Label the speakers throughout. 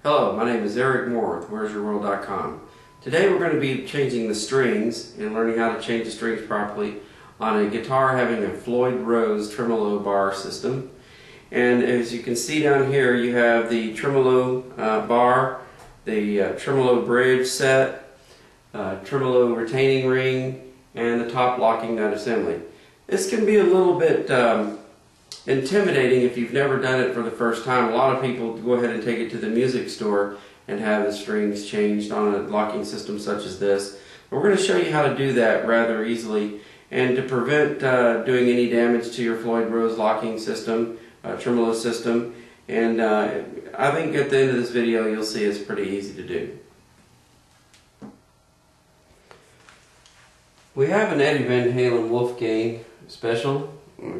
Speaker 1: Hello, my name is Eric Moore with Where'sYourWorld.com. Today we're going to be changing the strings and learning how to change the strings properly on a guitar having a Floyd Rose tremolo bar system. And as you can see down here, you have the tremolo bar, the tremolo bridge set, tremolo retaining ring, and the top locking nut assembly. This can be a little bit intimidating if you've never done it for the first time. A lot of people go ahead and take it to the music store and have the strings changed on a locking system such as this. But we're going to show you how to do that rather easily, and to prevent doing any damage to your Floyd Rose locking system, tremolo system. And I think at the end of this video you'll see it's pretty easy to do. We have an Eddie Van Halen Wolfgang special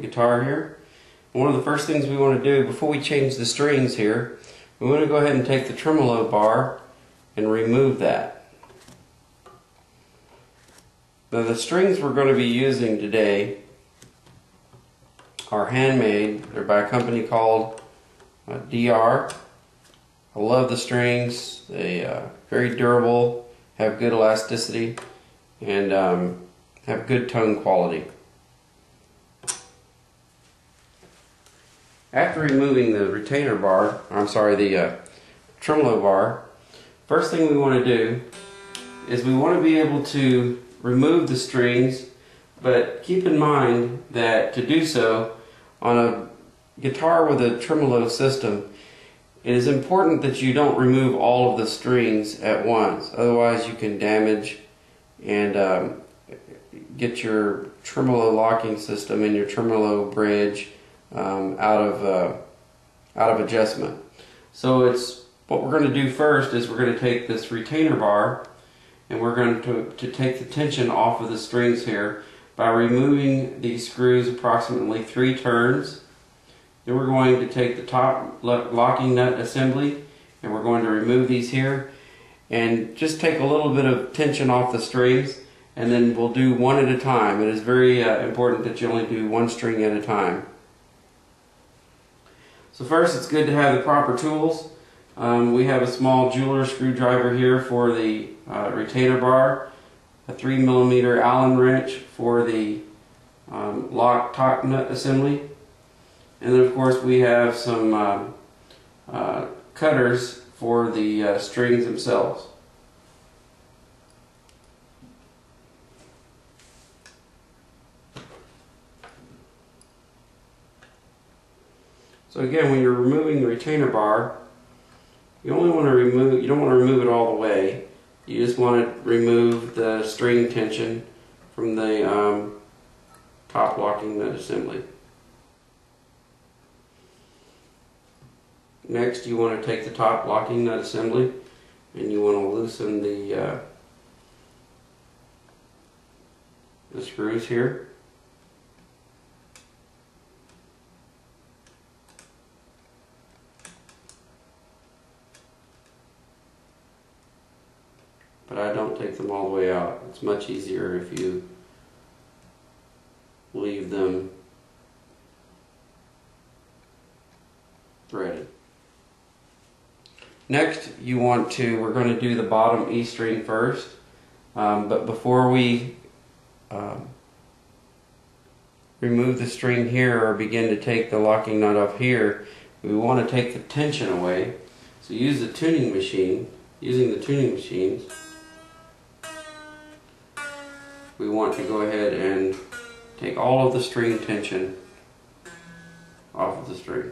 Speaker 1: guitar here. One of the first things we want to do before we change the strings here, we want to go ahead and take the tremolo bar and remove that. Now the strings we're going to be using today are handmade. They're by a company called DR. I love the strings. They are very durable, have good elasticity, and have good tone quality. After removing the retainer bar, the tremolo bar, first thing we want to do is we want to be able to remove the strings, but keep in mind that to do so on a guitar with a tremolo system, it is important that you don't remove all of the strings at once. Otherwise you can damage and get your tremolo locking system and your tremolo bridge out of adjustment. So what we're going to do first is we're going to take this retainer bar and we're going to take the tension off of the strings here by removing these screws approximately 3 turns. Then we're going to take the top locking nut assembly and we're going to remove these here and just take a little bit of tension off the strings, and then we'll do one at a time. It is very important that you only do one string at a time. So first, it's good to have the proper tools. We have a small jeweler screwdriver here for the retainer bar, a 3mm Allen wrench for the lock top nut assembly, and then of course we have some cutters for the strings themselves. So again, when you're removing the retainer bar, you don't want to remove it all the way. You just want to remove the string tension from the top locking nut assembly. Next, you want to take the top locking nut assembly and you want to loosen the screws here. But I don't take them all the way out. It's much easier if you leave them threaded. Next, we're going to do the bottom E string first. But before we remove the string here or begin to take the locking nut off here, we want to take the tension away. So using the tuning machines, we want to go ahead and take all of the string tension off of the string.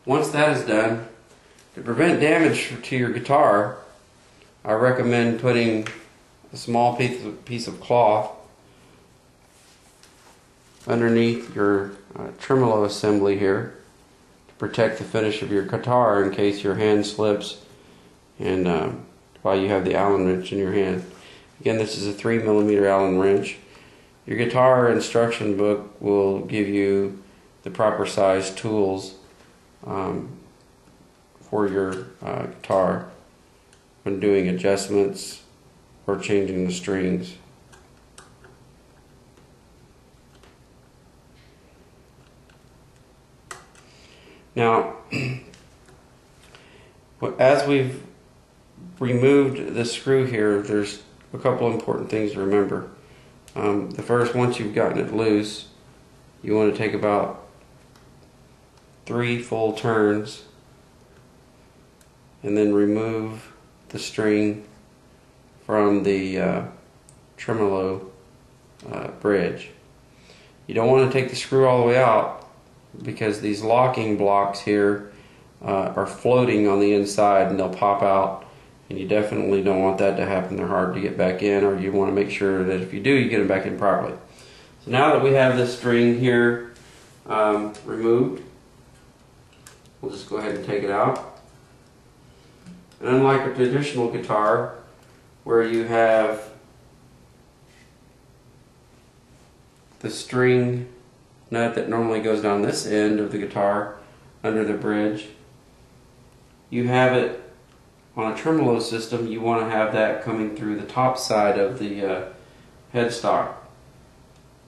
Speaker 1: Once that is done, to prevent damage to your guitar, I recommend putting a small piece of cloth underneath your tremolo assembly here, protect the finish of your guitar in case your hand slips and while you have the Allen wrench in your hand. Again, this is a 3mm Allen wrench. Your guitar instruction book will give you the proper size tools for your guitar when doing adjustments or changing the strings. Now, as we've removed the screw here, there's a couple important things to remember. The first, once you've gotten it loose, you want to take about 3 full turns and then remove the string from the tremolo bridge. You don't want to take the screw all the way out because these locking blocks here are floating on the inside and they'll pop out, and you definitely don't want that to happen. They're hard to get back in, or you want to make sure that if you do, you get them back in properly. So now that we have this string here removed, we'll just go ahead and take it out. And unlike a traditional guitar where you have the string nut that normally goes down this end of the guitar under the bridge, you have it on a tremolo system. You want to have that coming through the top side of the headstock.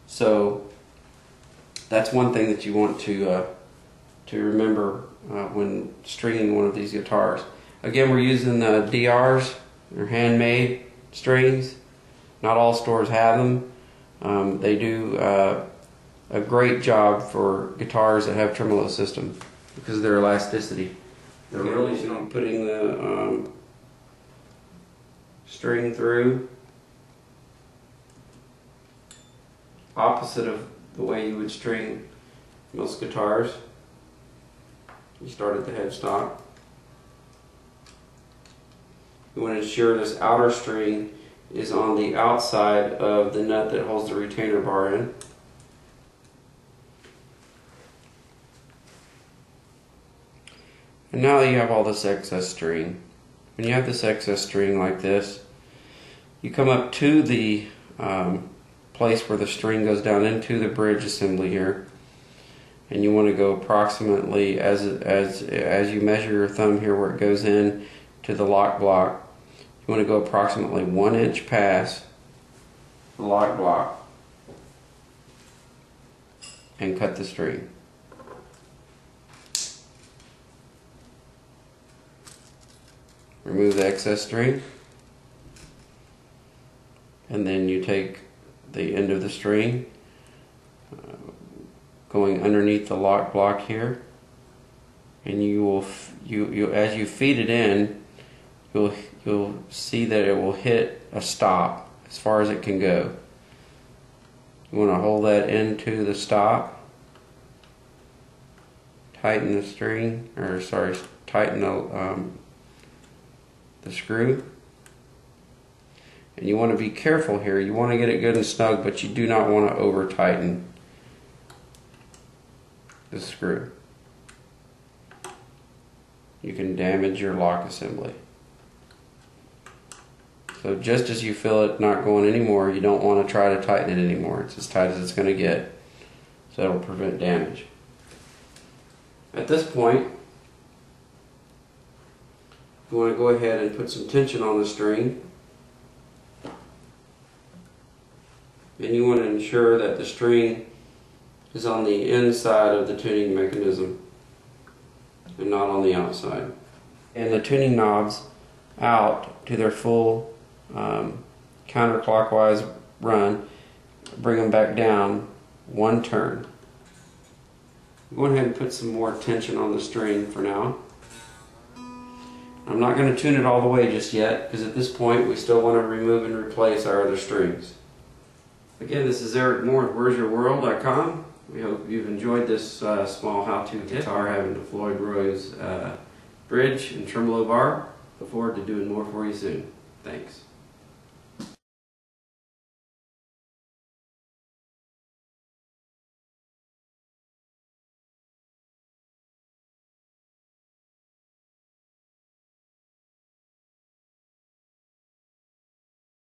Speaker 1: So that's one thing that you want to remember when stringing one of these guitars. Again, we're using the DRs. They're handmade strings. Not all stores have them. They do a great job for guitars that have tremolo system because of their elasticity. They're really putting the string through opposite of the way you would string most guitars. You start at the headstock. You want to ensure this outer string is on the outside of the nut that holds the retainer bar in. And now that you have all this excess string, when you have this excess string like this, you come up to the place where the string goes down into the bridge assembly here, and you want to go approximately as you measure your thumb here where it goes in to the lock block. You want to go approximately 1 inch past the lock block and cut the string. Remove the excess string, and then you take the end of the string going underneath the lock block here, and you will as you feed it in, you'll see that it will hit a stop as far as it can go. You want to hold that into the stop, tighten the string, or sorry, tighten the screw. And you want to be careful here. You want to get it good and snug, but you do not want to over tighten the screw. You can damage your lock assembly. So just as you feel it not going anymore, you don't want to try to tighten it anymore. It's as tight as it's going to get, so it'll prevent damage. At this point, you want to go ahead and put some tension on the string, and you want to ensure that the string is on the inside of the tuning mechanism and not on the outside. And the tuning knobs out to their full counterclockwise run, bring them back down 1 turn. Go ahead and put some more tension on the string for now. I'm not going to tune it all the way just yet, because at this point we still want to remove and replace our other strings. Again, this is Eric Moore at where'syourworld.com. We hope you've enjoyed this small how-to guitar having the Floyd Rose bridge and tremolo bar. Look forward to doing more for you soon. Thanks.